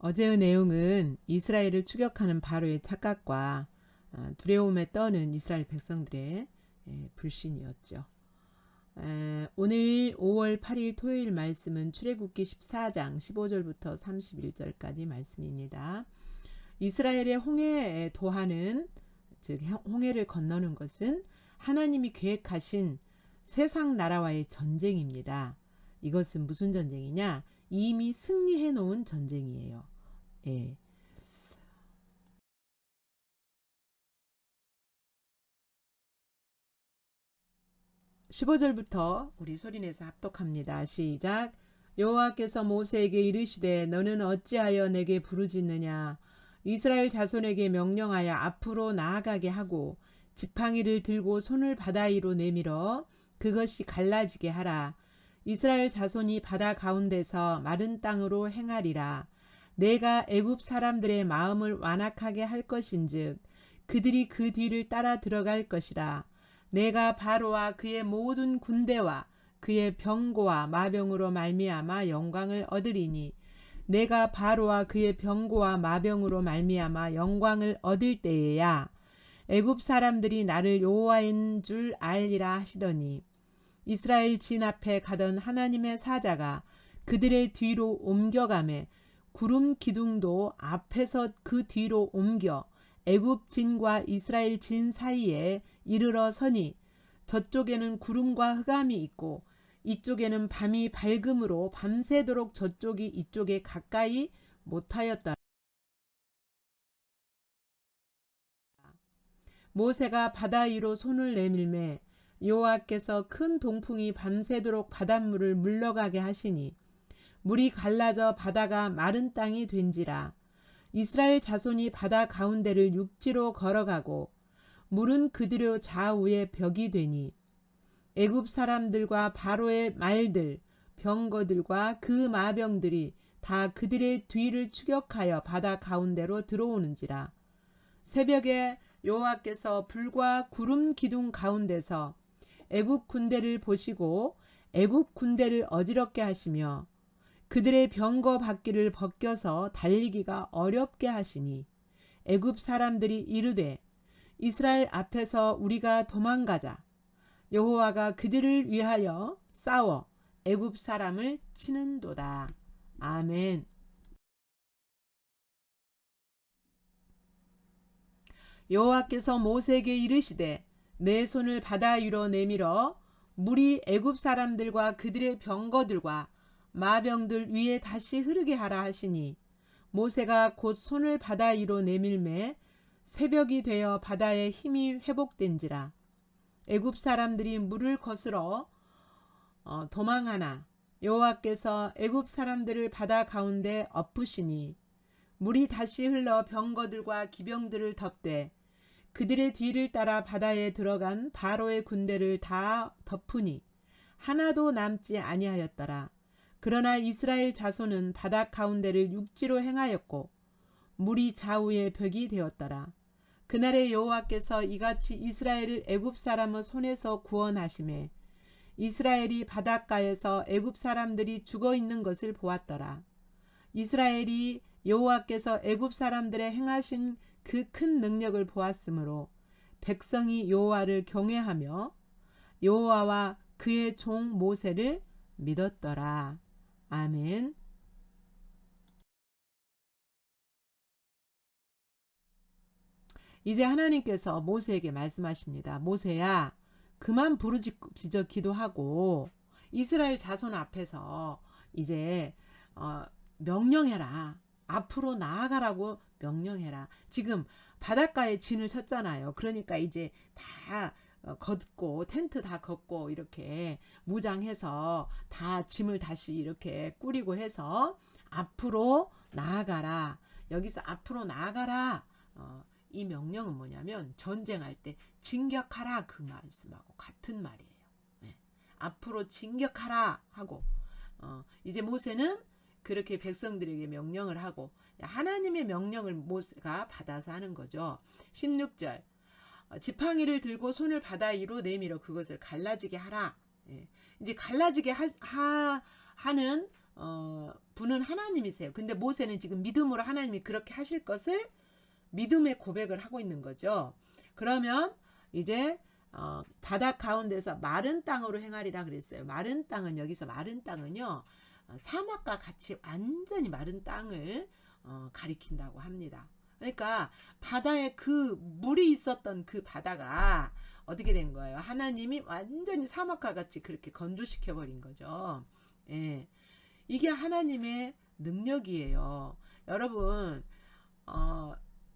어제의 내용은 이스라엘을 추격하는 바로의 착각과 두려움에 떠는 이스라엘 백성들의 불신이었죠. 오늘 5월 8일 토요일 말씀은 출애굽기 14장 15절부터 31절까지 말씀입니다. 이스라엘의 홍해 도하는, 즉 홍해를 건너는 것은 하나님이 계획하신 세상 나라와의 전쟁입니다. 이것은 무슨 전쟁이냐? 이미 승리해 놓은 전쟁이에요. 예. 15절부터 우리 소리내서 합독합니다. 시작. 여호와께서 모세에게 이르시되 너는 어찌하여 내게 부르짖느냐? 이스라엘 자손에게 명령하여 앞으로 나아가게 하고 지팡이를 들고 손을 바다 위로 내밀어 그것이 갈라지게 하라. 이스라엘 자손이 바다 가운데서 마른 땅으로 행하리라. 내가 애굽 사람들의 마음을 완악하게 할 것인즉 그들이 그 뒤를 따라 들어갈 것이라. 내가 바로와 그의 모든 군대와 그의 병거와 마병으로 말미암아 영광을 얻으리니 내가 바로와 그의 병거와 마병으로 말미암아 영광을 얻을 때에야 애굽 사람들이 나를 여호와인 줄 알리라 하시더니 이스라엘 진 앞에 가던 하나님의 사자가 그들의 뒤로 옮겨가매 구름 기둥도 앞에서 그 뒤로 옮겨 애굽 진과 이스라엘 진 사이에 이르러 서니 저쪽에는 구름과 흑암이 있고 이쪽에는 밤이 밝음으로 밤새도록 저쪽이 이쪽에 가까이 못하였더라. 모세가 바다 위로 손을 내밀매 여호와께서 큰 동풍이 밤새도록 바닷물을 물러가게 하시니 물이 갈라져 바다가 마른 땅이 된지라. 이스라엘 자손이 바다 가운데를 육지로 걸어가고 물은 그들의 좌우에 벽이 되니 애굽 사람들과 바로의 말들 병거들과 그 마병들이 다 그들의 뒤를 추격하여 바다 가운데로 들어오는지라. 새벽에 여호와께서 불과 구름 기둥 가운데서 애굽 군대를 보시고 애굽 군대를 어지럽게 하시며 그들의 병거 바퀴를 벗겨서 달리기가 어렵게 하시니 애굽 사람들이 이르되 이스라엘 앞에서 우리가 도망가자. 여호와가 그들을 위하여 싸워 애굽 사람을 치는도다. 아멘. 여호와께서 모세에게 이르시되 내 손을 바다 위로 내밀어 물이 애굽 사람들과 그들의 병거들과 마병들 위에 다시 흐르게 하라 하시니 모세가 곧 손을 바다 위로 내밀매 새벽이 되어 바다의 힘이 회복된지라. 애굽 사람들이 물을 거스러 도망하나 여호와께서 애굽 사람들을 바다 가운데 엎으시니 물이 다시 흘러 병거들과 기병들을 덮되 그들의 뒤를 따라 바다에 들어간 바로의 군대를 다 덮으니 하나도 남지 아니하였더라. 그러나 이스라엘 자손은 바다 가운데를 육지로 행하였고 물이 좌우에 벽이 되었더라. 그날에 여호와께서 이같이 이스라엘을 애굽 사람의 손에서 구원하시매 이스라엘이 바닷가에서 애굽 사람들이 죽어 있는 것을 보았더라. 이스라엘이 여호와께서 애굽 사람들의 행하신 그 큰 능력을 보았으므로 백성이 여호와를 경외하며 여호와와 그의 종 모세를 믿었더라. 아멘. 이제 하나님께서 모세에게 말씀하십니다. 모세야, 그만 부르짖어 기도하고 이스라엘 자손 앞에서 이제 명령해라. 앞으로 나아가라고 명령해라. 지금 바닷가에 진을 쳤잖아요. 그러니까 이제 다 걷고 텐트 다 걷고 이렇게 무장해서 다 짐을 다시 이렇게 꾸리고 해서 앞으로 나아가라. 여기서 앞으로 나아가라. 이 명령은 뭐냐면 전쟁할 때 진격하라 그 말씀하고 같은 말이에요. 네. 앞으로 진격하라 하고 이제 모세는 그렇게 백성들에게 명령을 하고 하나님의 명령을 모세가 받아서 하는 거죠. 16절 지팡이를 들고 손을 바다 위로 내밀어 그것을 갈라지게 하라. 예. 이제 갈라지게 하는 분은 하나님이세요. 근데 모세는 지금 믿음으로 하나님이 그렇게 하실 것을 믿음의 고백을 하고 있는 거죠. 그러면 이제 바다 가운데서 마른 땅으로 행하리라 그랬어요. 마른 땅은 여기서 마른 땅은요. 사막과 같이 완전히 마른 땅을 가리킨다고 합니다. 그러니까 바다에 그 물이 있었던 그 바다가 어떻게 된 거예요? 하나님이 완전히 사막과 같이 그렇게 건조시켜 버린 거죠. 예. 이게 하나님의 능력이에요. 여러분,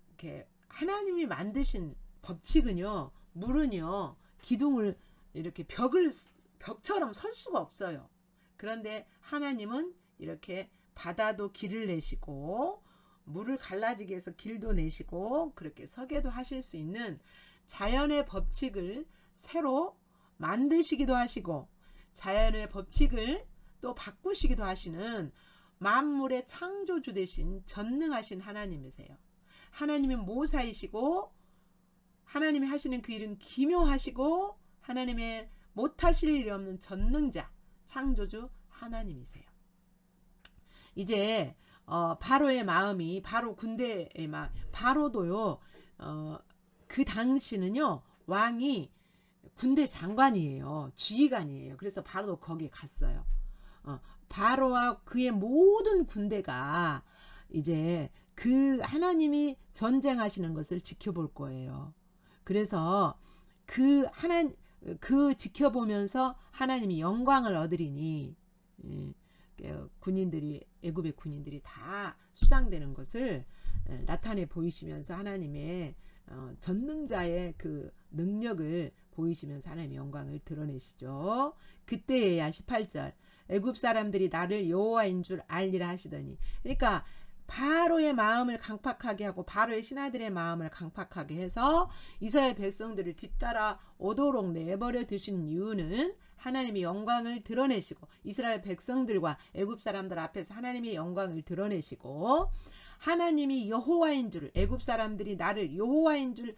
이렇게 하나님이 만드신 법칙은요, 물은요, 기둥을 이렇게 벽처럼 설 수가 없어요. 그런데 하나님은 이렇게 바다도 길을 내시고, 물을 갈라지게 해서 길도 내시고, 그렇게 서게도 하실 수 있는 자연의 법칙을 새로 만드시기도 하시고, 자연의 법칙을 또 바꾸시기도 하시는 만물의 창조주 되신 전능하신 하나님이세요. 하나님은 모사이시고 하나님이 하시는 그 일은 기묘하시고 하나님의 못하실 일이 없는 전능자 창조주 하나님이세요. 이제 바로의 마음이 바로 군대의 바로도요. 그 당시는요. 왕이 군대 장관이에요. 지휘관이에요. 그래서 바로도 거기에 갔어요. 바로와 그의 모든 군대가 이제 그 하나님이 전쟁하시는 것을 지켜볼 거예요. 그래서 그 지켜보면서 하나님이 영광을 얻으리니 군인들이 애굽의 군인들이 다 수상되는 것을 나타내 보이시면서 하나님의 전능자의 그 능력을 보이시면서 하나님의 영광을 드러내시죠. 그때에야 18절 애굽 사람들이 나를 여호와인 줄 알리라 하시더니, 그러니까 바로의 마음을 강팍하게 하고 바로의 신하들의 마음을 강팍하게 해서 이스라엘 백성들을 뒤따라 오도록 내버려 두신 이유는 하나님의 영광을 드러내시고 이스라엘 백성들과 애굽 사람들 앞에서 하나님의 영광을 드러내시고 하나님이 여호와인 줄, 애굽 사람들이 나를 여호와인 줄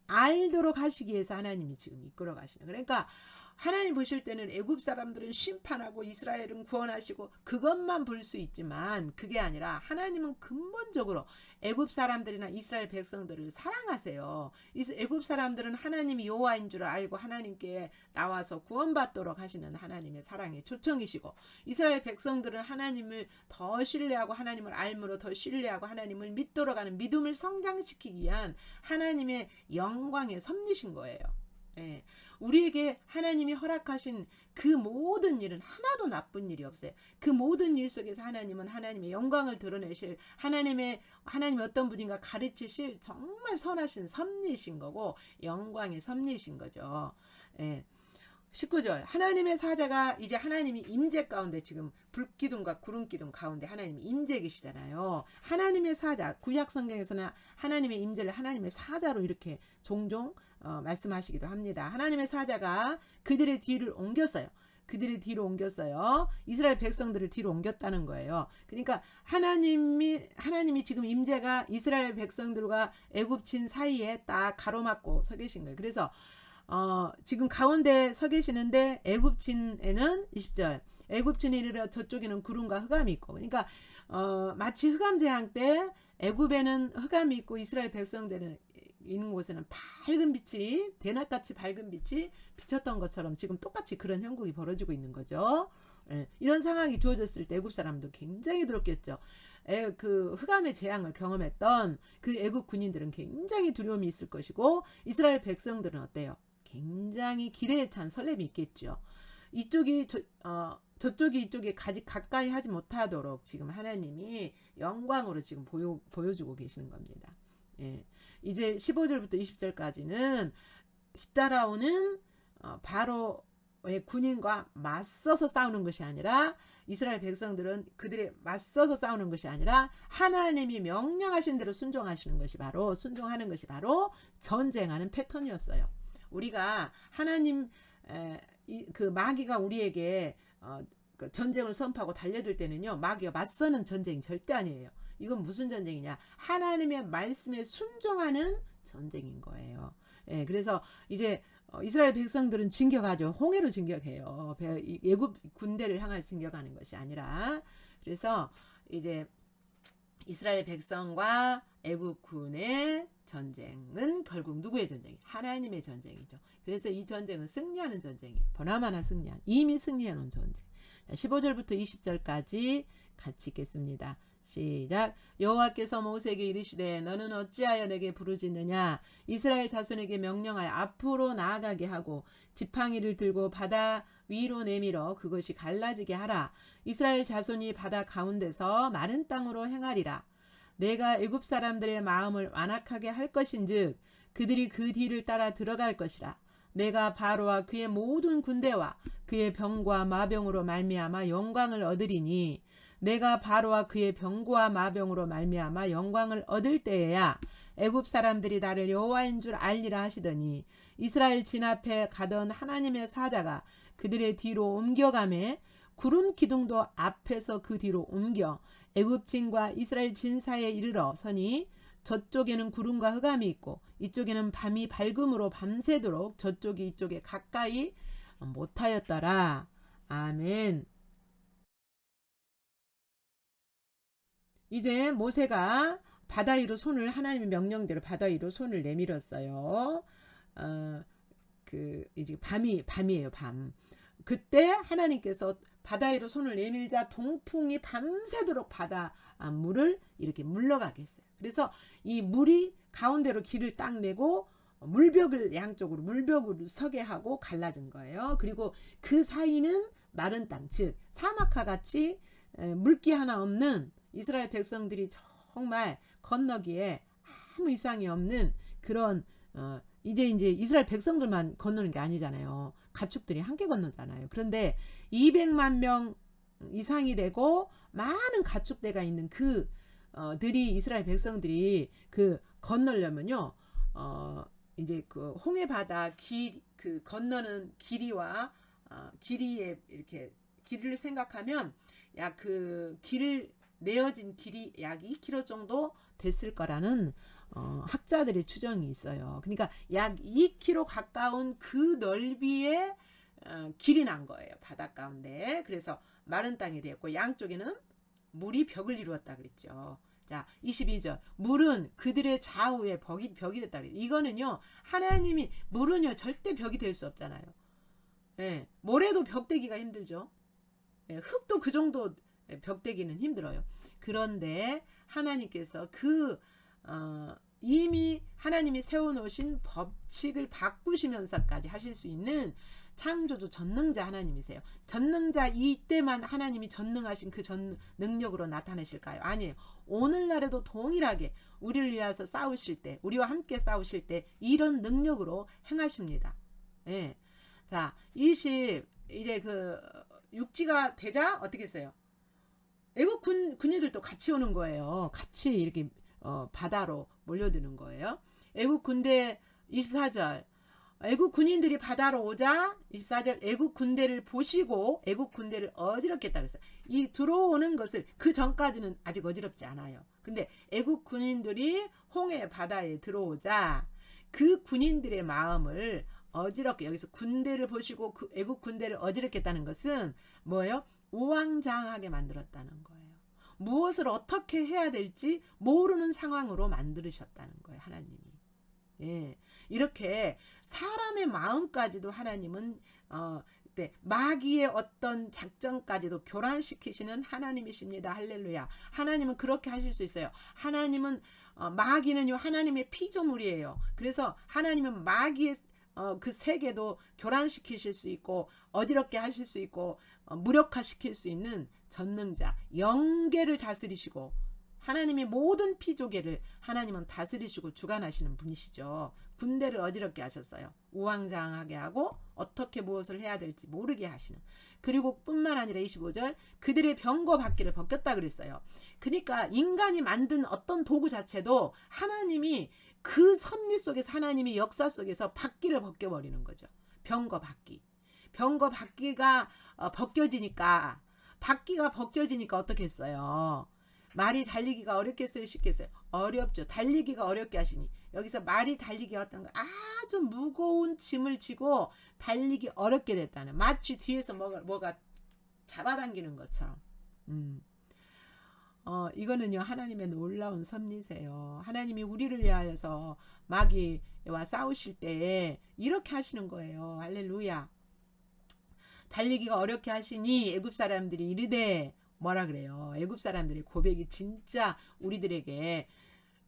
알도록 하시기 위해서 하나님이 지금 이끌어 가시는. 그러니까 하나님 보실 때는 애굽 사람들은 심판하고 이스라엘은 구원하시고 그것만 볼 수 있지만 그게 아니라 하나님은 근본적으로 애굽 사람들이나 이스라엘 백성들을 사랑하세요. 애굽 사람들은 하나님이 여호와인 줄 알고 하나님께 나와서 구원받도록 하시는 하나님의 사랑의 초청이시고 이스라엘 백성들은 하나님을 더 신뢰하고 하나님을 알므로 더 신뢰하고 하나님을 믿도록 하는 믿음을 성장시키기 위한 하나님의 영광의 섭리신 거예요. 예. 우리에게 하나님이 허락하신 그 모든 일은 하나도 나쁜 일이 없어요. 그 모든 일 속에서 하나님은 하나님의 영광을 드러내실 하나님의 어떤 분인가 가르치실 정말 선하신 섭리이신 거고 영광의 섭리이신 거죠. 예. 19절 하나님의 사자가 이제 하나님이 임재 가운데 지금 불기둥과 구름기둥 가운데 하나님이 임재 계시잖아요. 하나님의 사자 구약 성경에서는 하나님의 임재를 하나님의 사자로 이렇게 종종 말씀하시기도 합니다. 하나님의 사자가 그들의 뒤를 옮겼어요. 그들의 뒤로 옮겼어요. 이스라엘 백성들을 뒤로 옮겼다는 거예요. 그러니까 하나님이 지금 임재가 이스라엘 백성들과 애굽진 사이에 딱 가로막고 서 계신 거예요. 그래서 지금 가운데 서 계시는데 애굽진에는 20절 애굽진에 이르러 저쪽에는 구름과 흑암이 있고, 그러니까 마치 흑암 재앙 때 애굽에는 흑암이 있고 이스라엘 백성들은 있는 곳에는 밝은 빛이 대낮같이 밝은 빛이 비쳤던 것처럼 지금 똑같이 그런 형국이 벌어지고 있는 거죠. 예, 이런 상황이 주어졌을 때 애굽 사람도 굉장히 두렵겠죠. 그 흑암의 재앙을 경험했던 그 애굽 군인들은 굉장히 두려움이 있을 것이고 이스라엘 백성들은 어때요? 굉장히 기대에 찬 설렘이 있겠죠. 이쪽이 저쪽이 이쪽에 가까이 하지 못하도록 지금 하나님이 영광으로 지금 보여주고 계시는 겁니다. 예. 이제 15절부터 20절까지는 뒤따라오는 바로의 군인과 맞서서 싸우는 것이 아니라 이스라엘 백성들은 그들의 맞서서 싸우는 것이 아니라 하나님이 명령하신 대로 순종하는 것이 바로 전쟁하는 패턴이었어요. 우리가 하나님 그 마귀가 우리에게 전쟁을 선포하고 달려들 때는요, 마귀가 맞서는 전쟁이 절대 아니에요. 이건 무슨 전쟁이냐? 하나님의 말씀에 순종하는 전쟁인 거예요. 예, 그래서 이제 이스라엘 백성들은 진격하죠. 홍해로 진격해요. 애굽 군대를 향해 진격하는 것이 아니라. 그래서 이제 이스라엘 백성과 애굽 군의 전쟁은 결국 누구의 전쟁이? 하나님의 전쟁이죠. 그래서 이 전쟁은 승리하는 전쟁이에요. 보나마나 승리한, 이미 승리해놓은 전쟁. 15절부터 20절까지 같이 읽겠습니다. 시작. 여호와께서 모세에게 이르시되 너는 어찌하여 내게 부르짖느냐? 이스라엘 자손에게 명령하여 앞으로 나아가게 하고 지팡이를 들고 바다 위로 내밀어 그것이 갈라지게 하라. 이스라엘 자손이 바다 가운데서 마른 땅으로 행하리라. 내가 애굽 사람들의 마음을 완악하게 할 것인즉 그들이 그 뒤를 따라 들어갈 것이라. 내가 바로와 그의 모든 군대와 그의 병과 마병으로 말미암아 영광을 얻으리니 내가 바로와 그의 병과 마병으로 말미암아 영광을 얻을 때에야 애굽 사람들이 나를 여호와인 줄 알리라 하시더니 이스라엘 진 앞에 가던 하나님의 사자가 그들의 뒤로 옮겨가매 구름 기둥도 앞에서 그 뒤로 옮겨 애굽 진과 이스라엘 진 사이에 이르러 서니 저쪽에는 구름과 흑암이 있고 이쪽에는 밤이 밝음으로 밤새도록 저쪽이 이쪽에 가까이 못하였더라. 아멘. 이제 모세가 바다 위로 손을, 하나님의 명령대로 바다 위로 손을 내밀었어요. 이제 밤이에요, 밤. 그때 하나님께서 바다 위로 손을 내밀자 동풍이 밤새도록 바다 물을 이렇게 물러가게 했어요. 그래서 이 물이 가운데로 길을 딱 내고 물벽을 양쪽으로 물벽을 서게 하고 갈라진 거예요. 그리고 그 사이는 마른 땅, 즉 사막화 같이 물기 하나 없는 이스라엘 백성들이 정말 건너기에 아무 이상이 없는 그런 이제 이스라엘 백성들만 건너는 게 아니잖아요. 가축들이 함께 건너잖아요. 그런데 200만 명 이상이 되고 많은 가축대가 있는 들이 이스라엘 백성들이 건너려면요. 이제 홍해 바다 건너는 길이와 길이에 이렇게 길이를 생각하면 약 길을 내어진 길이 약 2km 정도 됐을 거라는 학자들의 추정이 있어요. 그러니까 약 2km 가까운 그 넓이의 길이 난 거예요. 바다 가운데. 그래서 마른 땅이 되었고 양쪽에는 물이 벽을 이루었다 그랬죠. 자, 22절. 물은 그들의 좌우에 벽이 됐다 그랬죠. 이거는요. 하나님이 물은요. 절대 벽이 될 수 없잖아요. 예, 모래도 벽대기가 힘들죠. 예, 흙도 그 정도 벽대기는 힘들어요. 그런데 하나님께서 이미 하나님이 세워놓으신 법칙을 바꾸시면서까지 하실 수 있는 창조주 전능자 하나님이세요. 전능자 이때만 하나님이 전능하신 그 능력으로 나타내실까요? 아니에요. 오늘날에도 동일하게 우리를 위해서 싸우실 때, 우리와 함께 싸우실 때 이런 능력으로 행하십니다. 예. 자, 이제 육지가 되자 어떻게 했어요? 애국 군인들도 같이 오는 거예요. 같이 이렇게 바다로 몰려드는 거예요. 애국 군대 24절. 애국 군인들이 바다로 오자 24절 애국 군대를 보시고 애국 군대를 어지럽겠다 그랬어요. 이 들어오는 것을 그 전까지는 아직 어지럽지 않아요. 근데 애국 군인들이 홍해 바다에 들어오자 그 군인들의 마음을 어지럽게 여기서 군대를 보시고 그 애국 군대를 어지럽겠다는 것은 뭐예요? 우왕좌왕하게 만들었다는 거예요. 무엇을 어떻게 해야 될지 모르는 상황으로 만들으셨다는 거예요. 하나님이. 예, 이렇게 사람의 마음까지도 하나님은 마귀의 어떤 작전까지도 교란시키시는 하나님이십니다. 할렐루야. 하나님은 그렇게 하실 수 있어요. 하나님은 마귀는요 하나님의 피조물이에요. 그래서 하나님은 마귀의 그 세계도 교란시키실 수 있고 어지럽게 하실 수 있고 무력화시킬 수 있는 전능자, 영계를 다스리시고 하나님의 모든 피조계를 하나님은 다스리시고 주관하시는 분이시죠. 군대를 어지럽게 하셨어요. 우왕좌왕하게 하고 어떻게 무엇을 해야 될지 모르게 하시는. 그리고 뿐만 아니라 25절 그들의 병거 바퀴를 벗겼다 그랬어요. 그러니까 인간이 만든 어떤 도구 자체도 하나님이 그 섭리 속에서 하나님이 역사 속에서 바퀴를 벗겨버리는 거죠. 병거 바퀴. 병거 바퀴가 벗겨지니까 바퀴가 벗겨지니까 어떻게 했어요? 말이 달리기가 어렵겠어요? 쉽겠어요? 어렵죠. 달리기가 어렵게 하시니. 여기서 말이 달리기 어렵다는 거 아주 무거운 짐을 지고 달리기 어렵게 됐다는. 마치 뒤에서 뭐가 잡아당기는 것처럼. 이거는요, 하나님의 놀라운 섭리세요. 하나님이 우리를 위하여서 마귀와 싸우실 때 이렇게 하시는 거예요. 할렐루야. 달리기가 어렵게 하시니 애굽 사람들이 이르되 뭐라 그래요? 애굽 사람들의 고백이 진짜 우리들에게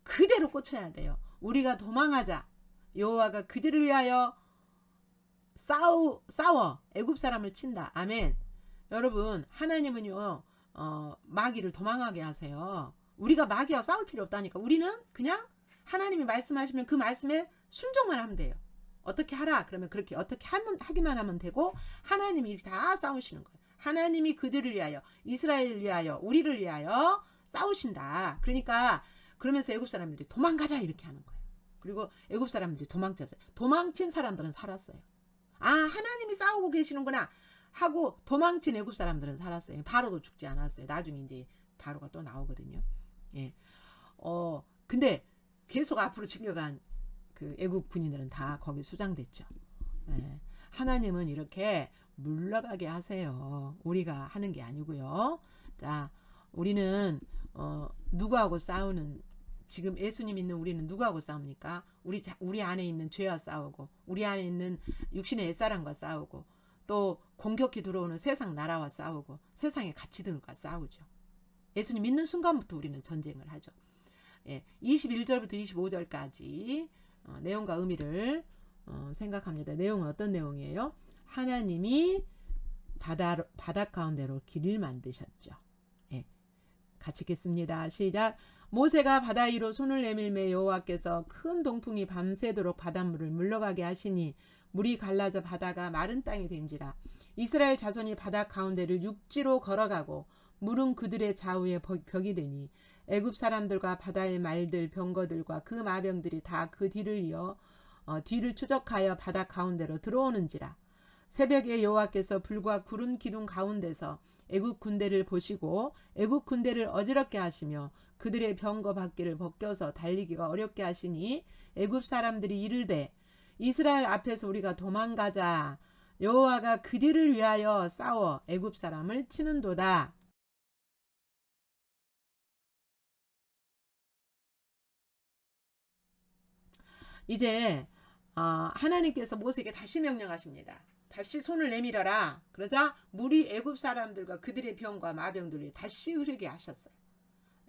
그대로 꽂혀야 돼요. 우리가 도망하자. 여호와가 그들을 위하여 싸워 애굽 사람을 친다. 아멘. 여러분, 하나님은요, 마귀를 도망하게 하세요. 우리가 마귀와 싸울 필요 없다니까. 우리는 그냥 하나님이 말씀하시면 그 말씀에 순종만 하면 돼요. 어떻게 하라 그러면 그렇게 어떻게 하기만 하면 되고, 하나님이 다 싸우시는 거예요. 하나님이 그들을 위하여, 이스라엘을 위하여, 우리를 위하여 싸우신다. 그러니까 그러면서 애굽 사람들이 도망가자 이렇게 하는 거예요. 그리고 애굽 사람들이 도망쳤어요. 도망친 사람들은 살았어요. 아, 하나님이 싸우고 계시는구나 하고 도망친 애굽 사람들은 살았어요. 바로도 죽지 않았어요. 나중에 이제 바로가 또 나오거든요. 예. 근데 계속 앞으로 진격한 그 애굽 군인들은 다 거기 수장됐죠. 예. 하나님은 이렇게 물러가게 하세요. 우리가 하는 게 아니고요. 자, 우리는 누구하고 싸우는, 지금 예수님 있는 우리는 누구하고 싸웁니까? 우리 안에 있는 죄와 싸우고, 우리 안에 있는 육신의 옛사람과 싸우고, 또 공격해 들어오는 세상 나라와 싸우고, 세상의 가치들과 싸우죠. 예수님 믿는 순간부터 우리는 전쟁을 하죠. 예, 21절부터 25절까지 내용과 의미를 생각합니다. 내용은 어떤 내용이에요? 하나님이 바다 가운데로 길을 만드셨죠. 예, 같이 읽겠습니다. 시작. 모세가 바다 위로 손을 내밀매 여호와께서 큰 동풍이 밤새도록 바닷물을 물러가게 하시니 물이 갈라져 바다가 마른 땅이 된지라. 이스라엘 자손이 바다 가운데를 육지로 걸어가고 물은 그들의 좌우에 벽이 되니 애굽 사람들과 바다의 말들 병거들과 그 마병들이 다 그 뒤를 이어 뒤를 추적하여 바다 가운데로 들어오는지라. 새벽에 여호와께서 불과 구름 기둥 가운데서 애굽 군대를 보시고 애굽 군대를 어지럽게 하시며 그들의 병거 바퀴를 벗겨서 달리기가 어렵게 하시니 애굽 사람들이 이르되 이스라엘 앞에서 우리가 도망가자. 여호와가 그들을 위하여 싸워 애굽 사람을 치는도다. 이제 하나님께서 모세에게 다시 명령하십니다. 다시 손을 내밀어라. 그러자 물이 애굽 사람들과 그들의 병과 마병들을 다시 흐르게 하셨어요.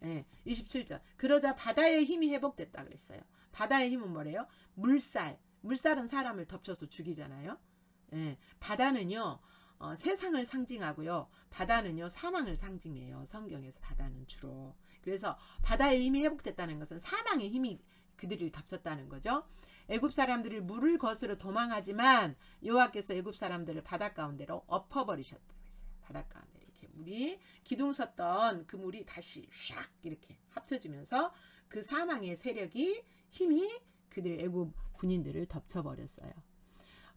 예, 27절. 그러자 바다의 힘이 회복됐다 그랬어요. 바다의 힘은 뭐래요? 물살은 사람을 덮쳐서 죽이잖아요. 예, 바다는요, 세상을 상징하고요. 바다는요, 사망을 상징해요. 성경에서 바다는 주로. 그래서 바다의 힘이 회복됐다는 것은 사망의 힘이 그들을 덮쳤다는 거죠. 애굽 사람들이 물을 거스러 도망하지만 여호와께서 애굽 사람들을 바다 가운데로 엎어버리셨다고 했어요. 바다 가운데 이렇게 물이 기둥 섰던 그 물이 다시 샥 이렇게 합쳐지면서 그 사망의 세력이 힘이 그들 애굽 군인들을 덮쳐버렸어요.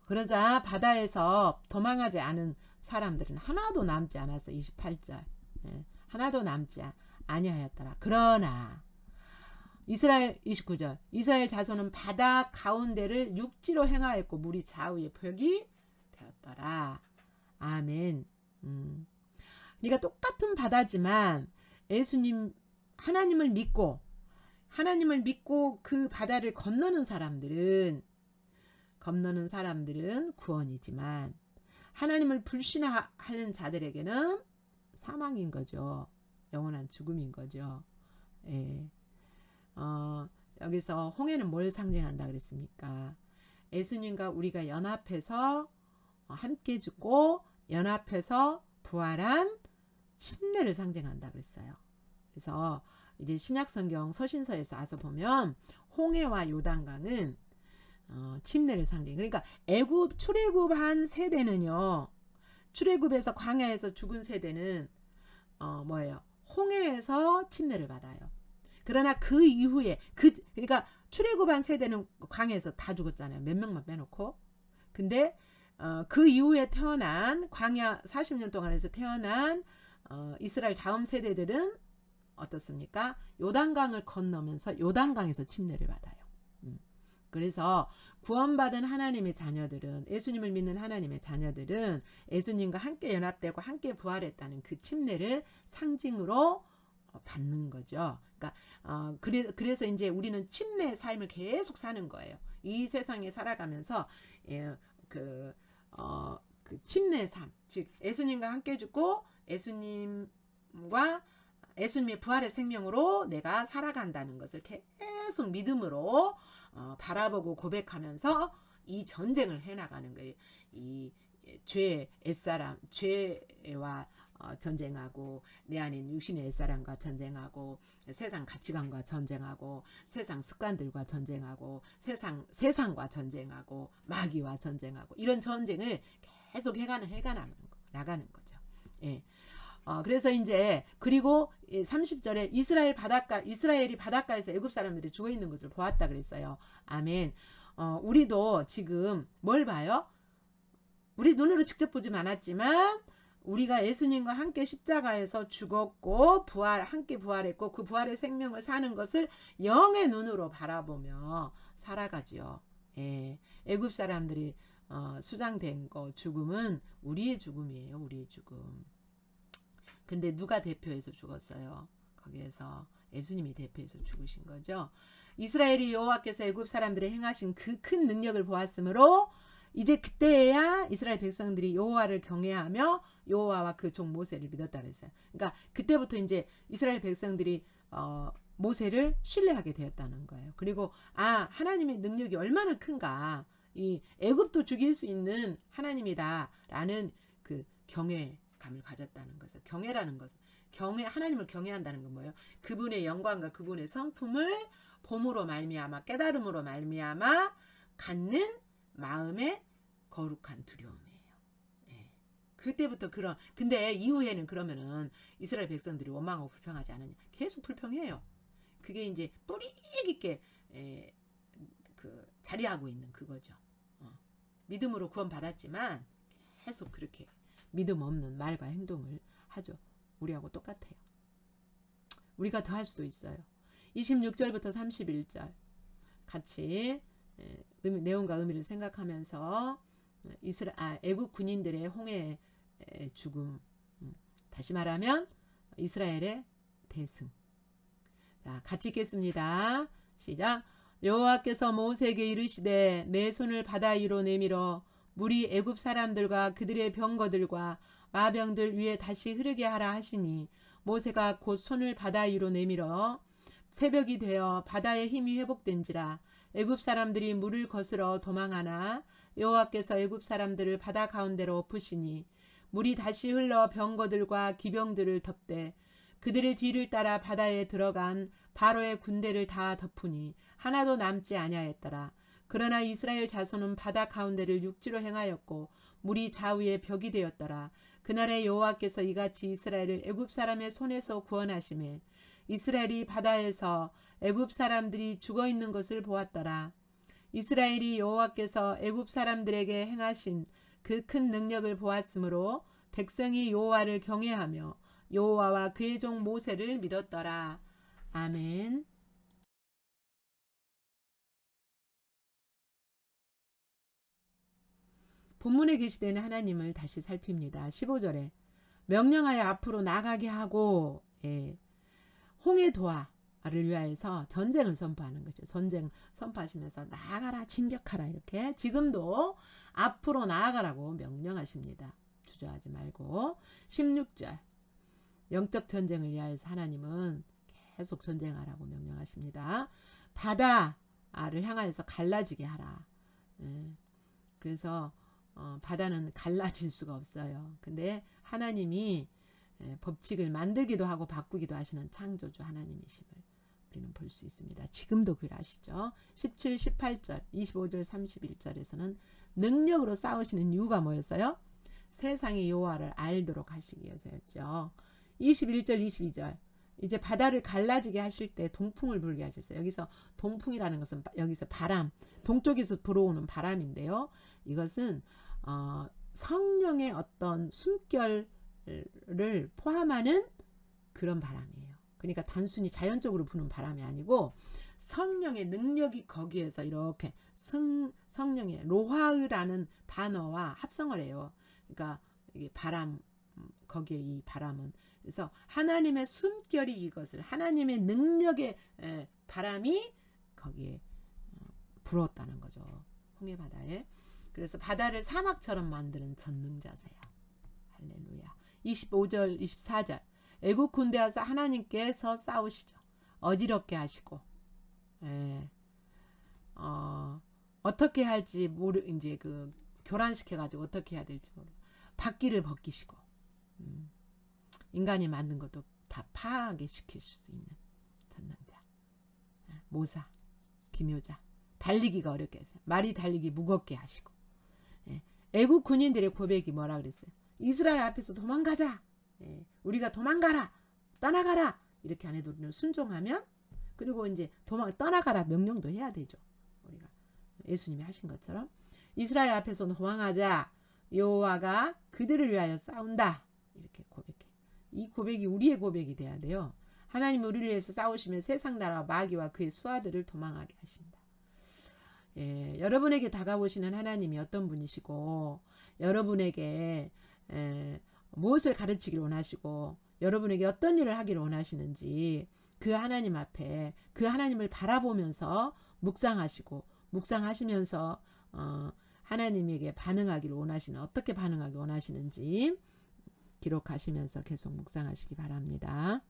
그러자 바다에서 도망하지 않은 사람들은 하나도 남지 않았어요. 28절. 예, 하나도 남지 아니하였더라. 그러나 이스라엘 29절. 이스라엘 자손은 바다 가운데를 육지로 행하였고 물이 좌우에 벽이 되었더라. 아멘. 그러니까 똑같은 바다지만 예수님 하나님을 믿고 그 바다를 건너는 사람들은 구원이지만 하나님을 불신하는 자들에게는 사망인 거죠. 영원한 죽음인 거죠. 예. 여기서 홍해는 뭘 상징한다 그랬습니까? 예수님과 우리가 연합해서 함께 죽고 연합해서 부활한 침례를 상징한다 그랬어요. 그래서 이제 신약성경 서신서에서 와서 보면 홍해와 요단강은 침례를 상징. 그러니까 출애굽한 세대는요. 출애굽에서 광야에서 죽은 세대는 뭐예요? 홍해에서 침례를 받아요. 그러나 그 이후에 그러니까 출애굽한 세대는 광야에서 다 죽었잖아요. 몇 명만 빼놓고. 근데 그 이후에 태어난 광야 40년 동안에서 태어난 이스라엘 다음 세대들은 어떻습니까? 요단강을 건너면서 요단강에서 침례를 받아요. 그래서 구원받은 하나님의 자녀들은, 예수님을 믿는 하나님의 자녀들은 예수님과 함께 연합되고 함께 부활했다는 그 침례를 상징으로 받는 거죠. 그러니까 그래서 이제 우리는 침례의 삶을 계속 사는 거예요. 이 세상에 살아가면서 그 침례의 삶, 즉 예수님과 함께 죽고 예수님의 부활의 생명으로 내가 살아간다는 것을 계속 믿음으로 바라보고 고백하면서 이 전쟁을 해나가는 거예요. 이 죄의 옛사람, 죄와 전쟁하고, 내 안에 육신의 옛사람과 전쟁하고, 세상 가치관과 전쟁하고, 세상 습관들과 전쟁하고, 세상과 전쟁하고, 마귀와 전쟁하고, 이런 전쟁을 계속 나가는 거죠. 예. 그래서 이제 그리고 30절에 이스라엘이 바닷가에서 애굽 사람들이 죽어 있는 것을 보았다 그랬어요. 아멘. 우리도 지금 뭘 봐요? 우리 눈으로 직접 보진 않았지만 우리가 예수님과 함께 십자가에서 죽었고 함께 부활했고 그 부활의 생명을 사는 것을 영의 눈으로 바라보며 살아가지요. 예. 애굽 사람들이 수장된 거 죽음은 우리의 죽음이에요. 우리의 죽음. 근데 누가 대표해서 죽었어요? 거기에서 예수님이 대표해서 죽으신 거죠. 이스라엘이 여호와께서 애굽 사람들의 행하신 그 큰 능력을 보았으므로 이제 그때야 이스라엘 백성들이 여호와를 경외하며 여호와와 그 종 모세를 믿었다 그랬어요. 그러니까 그때부터 이제 이스라엘 백성들이 모세를 신뢰하게 되었다는 거예요. 그리고 하나님의 능력이 얼마나 큰가, 이 애굽도 죽일 수 있는 하나님이다라는 그 경외감을 가졌다는 것을. 경외라는 것은 하나님을 경외한다는 건 뭐예요? 그분의 영광과 그분의 성품을 봄으로 말미암아 깨달음으로 말미암아 갖는 마음의 거룩한 두려움이에요. 네. 그때부터 근데 이후에는 그러면은 이스라엘 백성들이 원망하고 불평하지 않느냐? 계속 불평해요. 그게 이제 뿌리 깊게 자리하고 있는 그거죠. 믿음으로 구원 받았지만 계속 그렇게 믿음 없는 말과 행동을 하죠. 우리하고 똑같아요. 우리가 더 할 수도 있어요. 26절부터 31절 같이 내용과 의미를 생각하면서 애국 군인들의 홍해의 죽음, 다시 말하면 이스라엘의 대승. 자, 같이 읽겠습니다. 시작. 여호와께서 모세에게 이르시되 내 손을 바다 위로 내밀어 물이 애굽 사람들과 그들의 병거들과 마병들 위에 다시 흐르게 하라 하시니 모세가 곧 손을 바다 위로 내밀어 새벽이 되어 바다의 힘이 회복된지라 애굽 사람들이 물을 거스러 도망하나 여호와께서 애굽 사람들을 바다 가운데로 엎으시니 물이 다시 흘러 병거들과 기병들을 덮되 그들의 뒤를 따라 바다에 들어간 바로의 군대를 다 덮으니 하나도 남지 아니하였더라. 그러나 이스라엘 자손은 바다 가운데를 육지로 행하였고 물이 좌우에 벽이 되었더라. 그날에 여호와께서 이같이 이스라엘을 애굽 사람의 손에서 구원하시매 이스라엘이 바다에서 애굽 사람들이 죽어 있는 것을 보았더라. 이스라엘이 여호와께서 애굽 사람들에게 행하신 그 큰 능력을 보았으므로 백성이 여호와를 경외하며 여호와와 그의 종 모세를 믿었더라. 아멘. 본문에 계시되는 하나님을 다시 살핍니다. 15절에 명령하여 앞으로 나가게 하고 홍해도하를 위하여서 전쟁을 선포하는 거죠. 전쟁 선포하시면서 나가라 진격하라 이렇게 지금도 앞으로 나아가라고 명령하십니다. 주저하지 말고. 16절 영적 전쟁을 위하여서 하나님은 계속 전쟁하라고 명령하십니다. 바다를 향하여서 갈라지게 하라. 그래서 바다는 갈라질 수가 없어요. 근데 하나님이 법칙을 만들기도 하고 바꾸기도 하시는 창조주 하나님이심을 우리는 볼 수 있습니다. 지금도 그걸 아시죠? 17, 18절, 25절, 31절에서는 능력으로 싸우시는 이유가 뭐였어요? 세상이 여호와를 알도록 하시기 위해서였죠. 21절, 22절 이제 바다를 갈라지게 하실 때 동풍을 불게 하셨어요. 여기서 동풍이라는 것은 여기서 바람, 동쪽에서 불어오는 바람인데요. 이것은 성령의 어떤 숨결을 포함하는 그런 바람이에요. 그러니까 단순히 자연적으로 부는 바람이 아니고 성령의 능력이 거기에서 이렇게 성령의 로하으라는 단어와 합성을 해요. 그러니까 이게 바람, 거기에 이 바람은 그래서 하나님의 숨결이 이것을 하나님의 능력의 바람이 거기에 불었다는 거죠. 홍해 바다에. 그래서 바다를 사막처럼 만드는 전능자세요. 할렐루야. 25절 24절 애국 군대와서 하나님께서 싸우시죠. 어지럽게 하시고 어떻게 할지 이제 그 교란시켜 가지고 어떻게 해야 될지 모르고 바퀴를 벗기시고 인간이 만든 것도 다 파괴시킬 수 있는 전능자. 모사, 기묘자. 달리기가 어렵게 해서 말이 달리기 무겁게 하시고 애국 군인들의 고백이 뭐라 그랬어요? 이스라엘 앞에서 도망가자. 우리가 도망가라. 떠나가라. 이렇게 안 해도 우리는 순종하면 그리고 이제 떠나가라 명령도 해야 되죠. 우리가 예수님이 하신 것처럼 이스라엘 앞에서 도망하자. 여호와가 그들을 위하여 싸운다. 이렇게 고백해. 이 고백이 우리의 고백이 돼야 돼요. 하나님 우리를 위해서 싸우시면 세상 나라와 마귀와 그의 수하들을 도망하게 하신다. 여러분에게 다가오시는 하나님이 어떤 분이시고 여러분에게 무엇을 가르치기를 원하시고 여러분에게 어떤 일을 하기를 원하시는지 그 하나님 앞에 그 하나님을 바라보면서 묵상하시면서 하나님에게 반응하기를 원하시는 어떻게 반응하기 원하시는지 기록하시면서 계속 묵상하시기 바랍니다.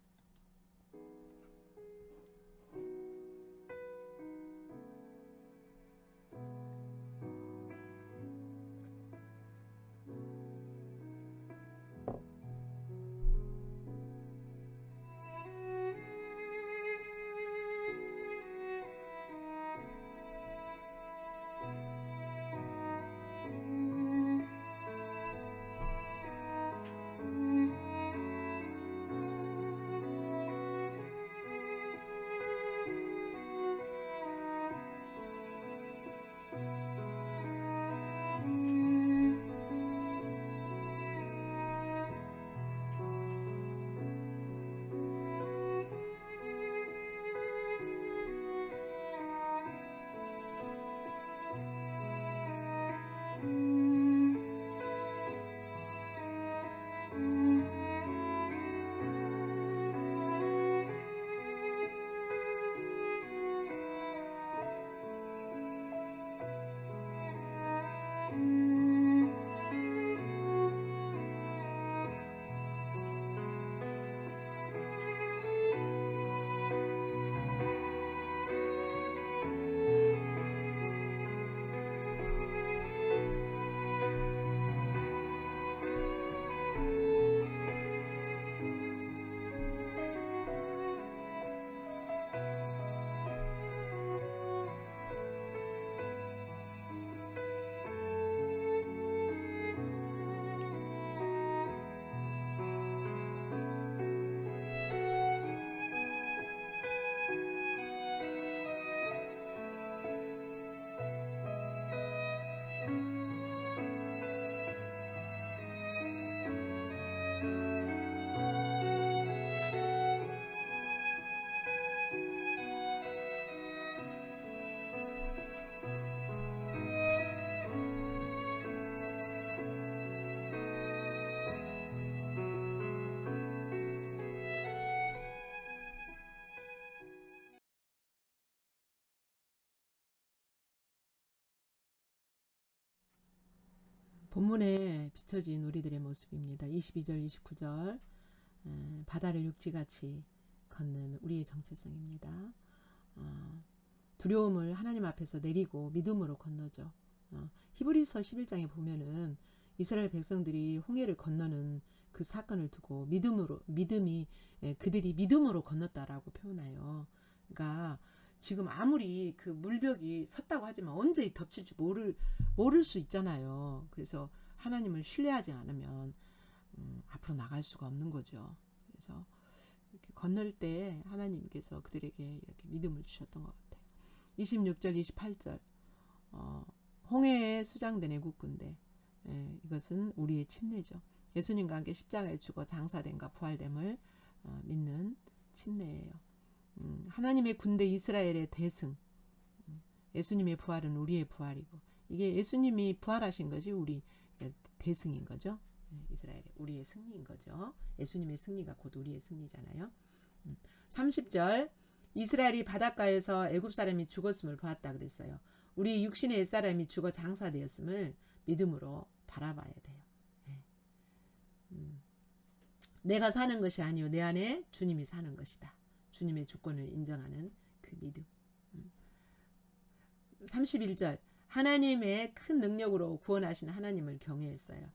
본문에 비춰진 우리들의 모습입니다. 22절 29절 바다를 육지같이 걷는 우리의 정체성입니다. 두려움을 하나님 앞에서 내리고 믿음으로 건너죠. 히브리서 11장에 보면은 이스라엘 백성들이 홍해를 건너는 그 사건을 두고 그들이 믿음으로 건넜다라고 표현해요. 그러니까 지금 아무리 그 물벽이 섰다고 하지만 언제 덮칠지 모를 수 있잖아요. 그래서 하나님을 신뢰하지 않으면 앞으로 나갈 수가 없는 거죠. 그래서 이렇게 건널 때 하나님께서 그들에게 이렇게 믿음을 주셨던 것 같아요. 26절 28절 홍해에 수장된 애국군대 이것은 우리의 침례죠. 예수님과 함께 십자가에 죽어 장사됨과 부활됨을 믿는 침례예요. 하나님의 군대 이스라엘의 대승. 예수님의 부활은 우리의 부활이고, 이게 예수님이 부활하신 것이 우리 대승인 거죠. 이스라엘의 우리의 승리인 거죠. 예수님의 승리가 곧 우리의 승리잖아요. 30절 이스라엘이 바닷가에서 애굽 사람이 죽었음을 보았다 그랬어요. 우리 육신의 옛사람이 죽어 장사되었음을 믿음으로 바라봐야 돼요. 내가 사는 것이 아니요 내 안에 주님이 사는 것이다. 주님의 주권을 인정하는 그 믿음. 31절 하나님의 큰 능력으로 구원하시는 하나님을 경외했어요.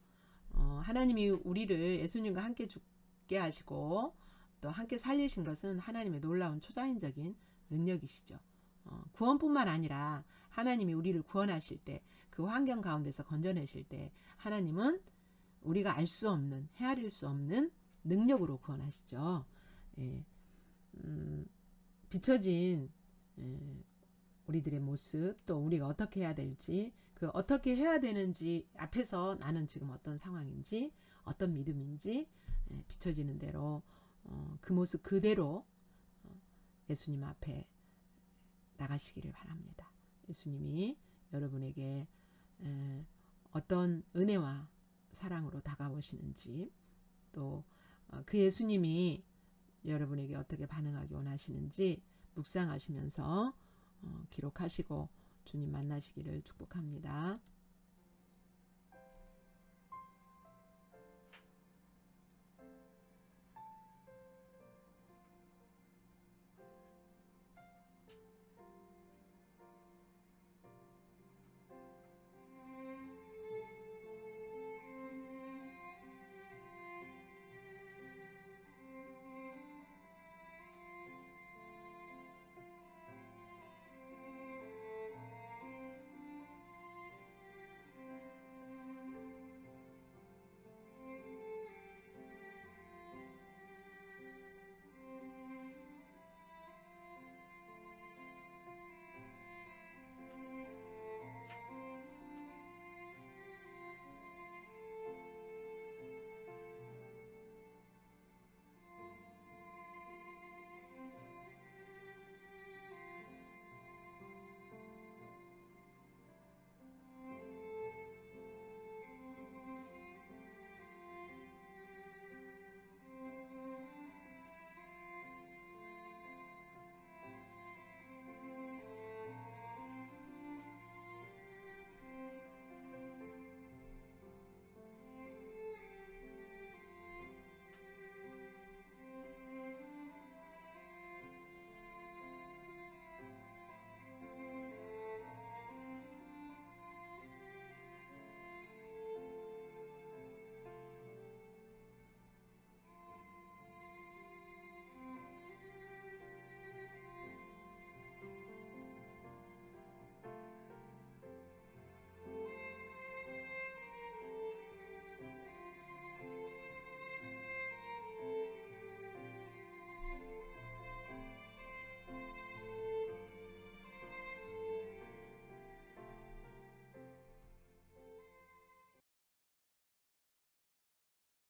하나님이 우리를 예수님과 함께 죽게 하시고 또 함께 살리신 것은 하나님의 놀라운 초자연적인 능력이시죠. 구원뿐만 아니라 하나님이 우리를 구원하실 때, 그 환경 가운데서 건져내실 때 하나님은 우리가 알 수 없는, 헤아릴 수 없는 능력으로 구원하시죠. 예. 비춰진 우리들의 모습, 또 우리가 어떻게 해야 될지, 그 어떻게 해야 되는지 앞에서 나는 지금 어떤 상황인지, 어떤 믿음인지 비춰지는 대로 그 모습 그대로 예수님 앞에 나가시기를 바랍니다. 예수님이 여러분에게 어떤 은혜와 사랑으로 다가오시는지, 또 그 예수님이 여러분에게 어떻게 반응하기 원하시는지 묵상하시면서 기록하시고 주님 만나시기를 축복합니다.